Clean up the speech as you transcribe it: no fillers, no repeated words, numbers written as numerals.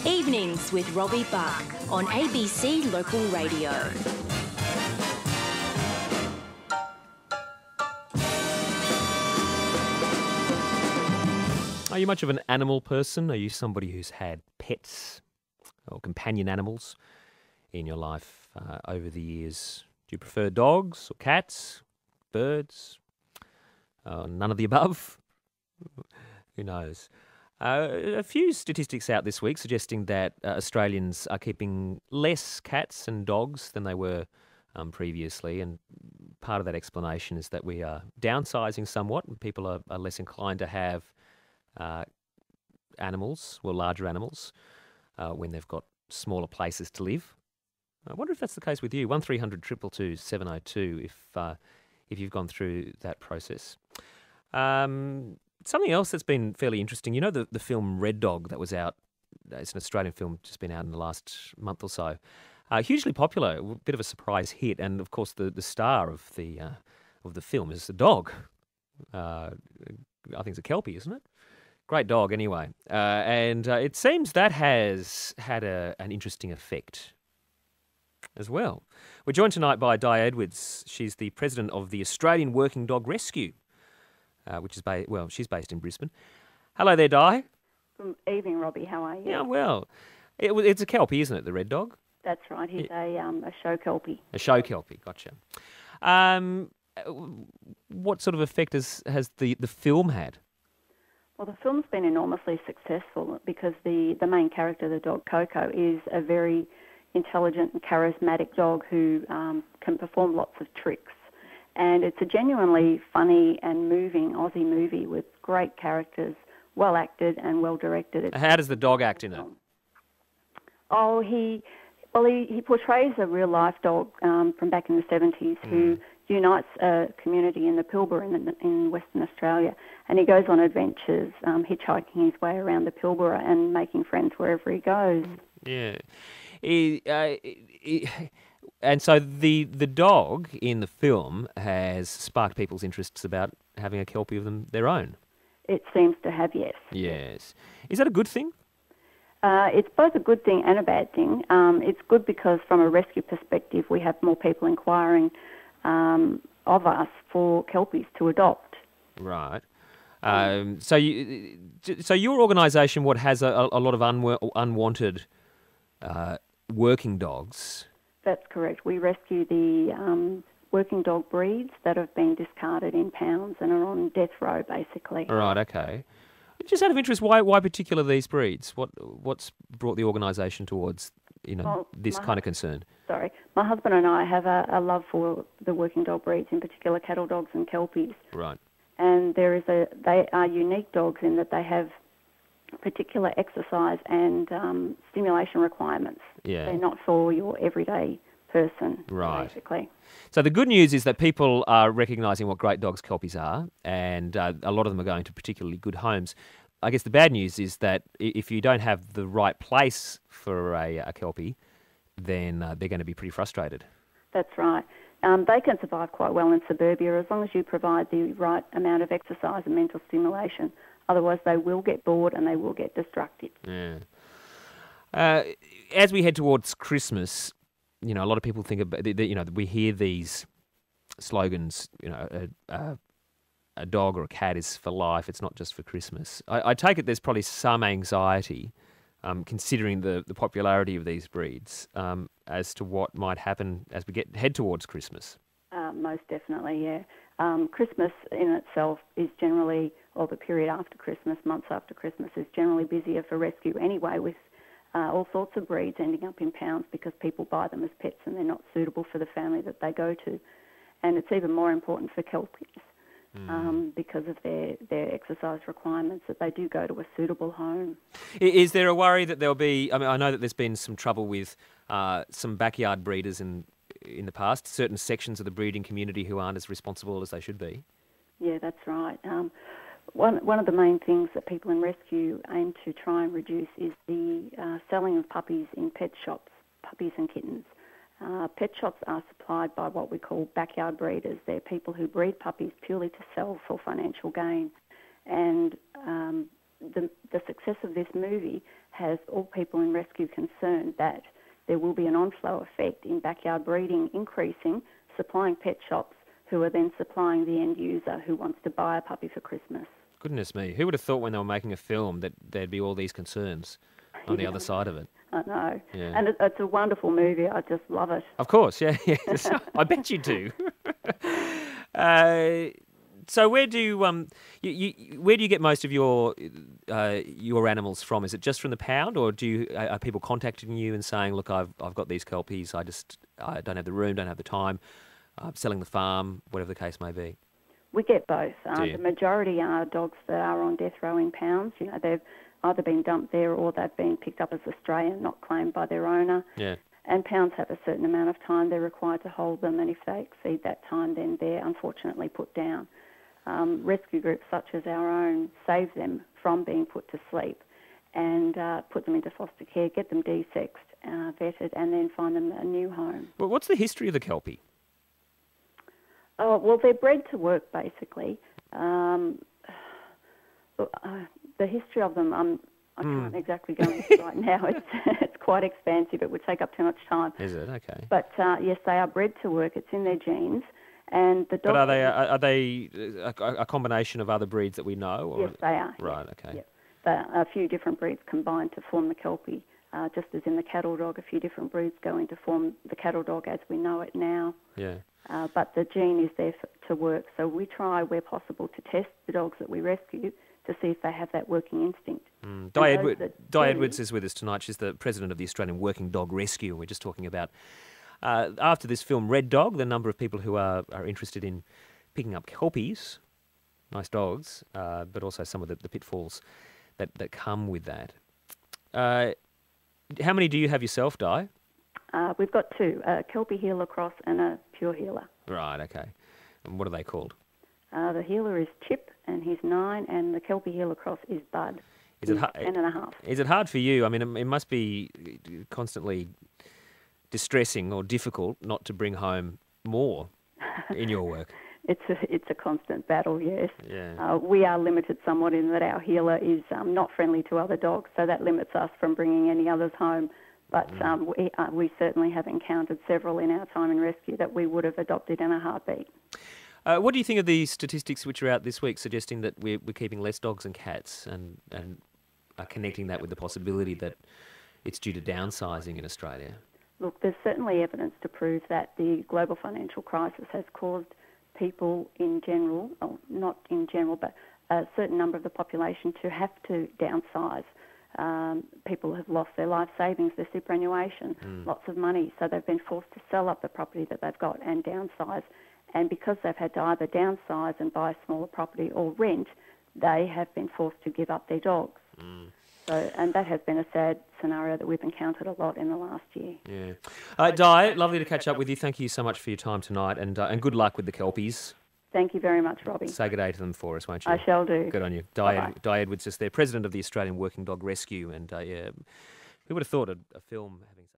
Evenings with Robbie Buck on ABC Local Radio. Are you much of an animal person? Are you somebody who's had pets or companion animals in your life over the years? Do you prefer dogs or cats, birds? None of the above? Who knows? A few statistics out this week suggesting that Australians are keeping less cats and dogs than they were previously, and part of that explanation is that we are downsizing somewhat and people are less inclined to have animals, well, larger animals, when they've got smaller places to live. I wonder if that's the case with you. 1300 222 702 if you've gone through that process. Something else that's been fairly interesting, you know the film Red Dog that was out, it's an Australian film, just been out in the last month or so. Hugely popular, a bit of a surprise hit, and of course the star of the film is a dog. I think it's a Kelpie, isn't it? Great dog anyway. And it seems that has had an interesting effect as well. We're joined tonight by Di Edwards. She's the president of the Australian Working Dog Rescue, which is she's based in Brisbane. Hello there, Di. Good evening, Robbie. How are you? Yeah, well, it's a Kelpie, isn't it, the red dog? That's right. He's a show Kelpie. A show Kelpie, gotcha. What sort of effect has the film had? Well, the film's been enormously successful because the main character, the dog Coco, is a very intelligent and charismatic dog who can perform lots of tricks. And it's a genuinely funny and moving Aussie movie with great characters, well acted and well directed. How does the dog act in it? Oh, he portrays a real life dog from back in the 70s who unites a community in the Pilbara in Western Australia, and he goes on adventures, hitchhiking his way around the Pilbara and making friends wherever he goes. Yeah. And so the dog in the film has sparked people's interests about having a Kelpie of their own. It seems to have, yes. Yes. Is that a good thing? It's both a good thing and a bad thing. It's good because from a rescue perspective, we have more people inquiring of us for Kelpies to adopt. Right. So your organisation, has a lot of unwanted working dogs? That's correct. We rescue the working dog breeds that have been discarded in pounds and are on death row, basically. Right, okay. Just out of interest, why particular these breeds? What's brought the organisation towards this kind of concern? Sorry, my husband and I have a love for the working dog breeds, in particular cattle dogs and Kelpies. Right. And they are unique dogs in that they have particular exercise and stimulation requirements. Yeah. They're not for your everyday person, right. Basically. So the good news is that people are recognising what great dogs Kelpies are, and a lot of them are going to particularly good homes. I guess the bad news is that if you don't have the right place for a Kelpie, then they're going to be pretty frustrated. That's right. They can survive quite well in suburbia as long as you provide the right amount of exercise and mental stimulation. Otherwise, they will get bored and they will get destructive. Yeah. As we head towards Christmas, a lot of people think about, we hear these slogans, a dog or a cat is for life, it's not just for Christmas. I take it there's probably some anxiety, considering the popularity of these breeds, as to what might happen as we head towards Christmas. Most definitely, yeah. Christmas in itself is generally, or the period after Christmas, months after Christmas, is generally busier for rescue anyway, with all sorts of breeds ending up in pounds because people buy them as pets and they're not suitable for the family that they go to. And it's even more important for Kelpies because of their exercise requirements, that they do go to a suitable home. Is there a worry that there'll be, I know that there's been some trouble with some backyard breeders in the past, certain sections of the breeding community who aren't as responsible as they should be? Yeah, that's right. One of the main things that people in rescue aim to try and reduce is the selling of puppies in pet shops, puppies and kittens. Pet shops are supplied by what we call backyard breeders. They're people who breed puppies purely to sell for financial gain. And the success of this movie has all people in rescue concerned that there will be an on-flow effect in backyard breeding increasing, supplying pet shops who are then supplying the end user who wants to buy a puppy for Christmas. Goodness me, who would have thought when they were making a film that there'd be all these concerns on the other side of it? I know. Yeah. And it's a wonderful movie. I just love it. Of course, yeah, yes. I bet you do. So where do you, where do you get most of your animals from? Is it just from the pound, or are people contacting you and saying, "Look, I've got these kelpies. I don't have the room, don't have the time. I'm selling the farm," whatever the case may be? We get both. Do you? The majority are dogs that are on death row in pounds. You know, they've either been dumped there or they've been picked up as Australian, not claimed by their owner. Yeah. And pounds have a certain amount of time they're required to hold them, and if they exceed that time, then they're unfortunately put down. Rescue groups such as our own save them from being put to sleep and put them into foster care, get them desexed, vetted, and then find them a new home. Well, what's the history of the kelpie? Oh, well, they're bred to work, basically. The history of them, I can't exactly go into right now. It's quite expansive. It would take up too much time. Is it? Okay. But yes, they are bred to work. It's in their genes. And the dogs. But are they a combination of other breeds that we know? Or? Yes, they are. Right. Yes. Okay. Yep. There are a few different breeds combined to form the kelpie. Just as in the cattle dog, a few different breeds go in to form the cattle dog as we know it now. Yeah. But the gene is there to work. So we try, where possible, to test the dogs that we rescue to see if they have that working instinct. Di Edwards is with us tonight. She's the president of the Australian Working Dog Rescue. We're just talking about, after this film Red Dog, the number of people who are interested in picking up kelpies, nice dogs, but also some of the pitfalls that come with that. How many do you have yourself, Di? We've got two, a Kelpie Heeler Cross and a Pure Heeler. Right, okay. And what are they called? The Heeler is Chip, and he's 9, and the Kelpie Heeler Cross is Bud. Is it 10.5. Is it hard for you? I mean, it must be constantly distressing or difficult not to bring home more in your work. It's a constant battle, yes. Yeah. We are limited somewhat in that our healer is not friendly to other dogs, so that limits us from bringing any others home. But we certainly have encountered several in our time in rescue that we would have adopted in a heartbeat. What do you think of the statistics which are out this week suggesting that we're keeping less dogs and cats and are connecting that with the possibility that it's due to downsizing in Australia? Look, there's certainly evidence to prove that the global financial crisis has caused people in general, or not in general, but a certain number of the population to have to downsize. People have lost their life savings, their superannuation, lots of money, so they've been forced to sell up the property that they've got and downsize. And because they've had to either downsize and buy a smaller property or rent, they have been forced to give up their dogs. So, and that has been a sad scenario that we've encountered a lot in the last year. Yeah. Di, lovely to catch up with you. Thank you so much for your time tonight, and good luck with the kelpies. Thank you very much, Robbie. Say good day to them for us, won't you? I shall do. Good on you. Bye-bye. Di Edwards is there, president of the Australian Working Dog Rescue, and who would have thought a film having